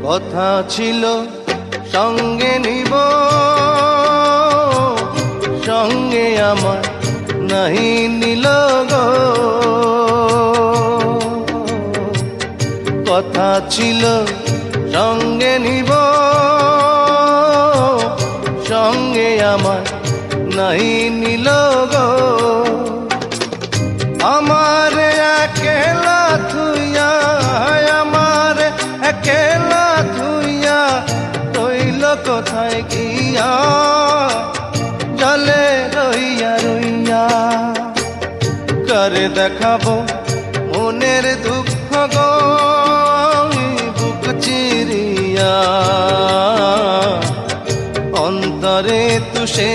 কথা ছিল সঙ্গে নিব, সঙ্গে আমার নাহি নিল গো। কথা ছিল সঙ্গে নিব, সঙ্গে আমার নাহি নিল গো। আমার একেলা থুইয়া, আমার একেলা থুইয়া রইল কোথায় গিয়া, জলে রইয়া রইয়া। করে দেখাবো মনের দুঃখ গো বুক চিরিয়া, অন্তরে তুষে